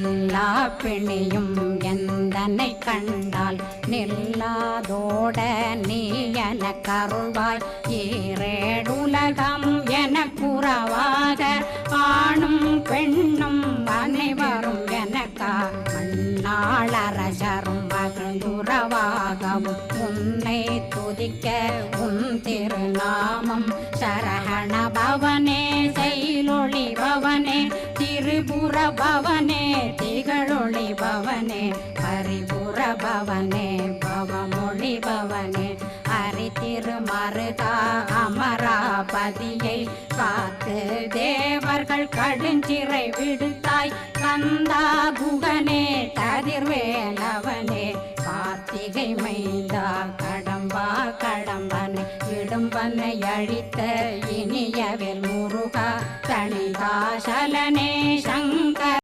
எல்லா பிணியும் எந்தனை கண்டால் நில்லாதோட நீ என கருள்வாய். ஈரேடுலகம் என குறவாக ஆணும் பெண்ணும் அனைவரும் எனக்கா மண்ணாளரசரும் மகிழ்ந்துறவாகவும் உன்னை துதிக்க உன் திருநாமம். சரஹண பவனே செயலொளி பவனே திரிபுர பவனே திகழொளி பவனே பரிபுர பவனே பவமொழி பவனே ஹரி திருமருகா அமராபதியை காத்து தேவர்கள் கடுஞ்சிறை விடுத்தாய். கந்தா குகனே கதிர்வேலவனே கார்த்திகை மைந்தா கடம்பா கடம்பனை இடும்பனை அழித்த இனியவேல் முருகா தணிகாசலனே சங்கர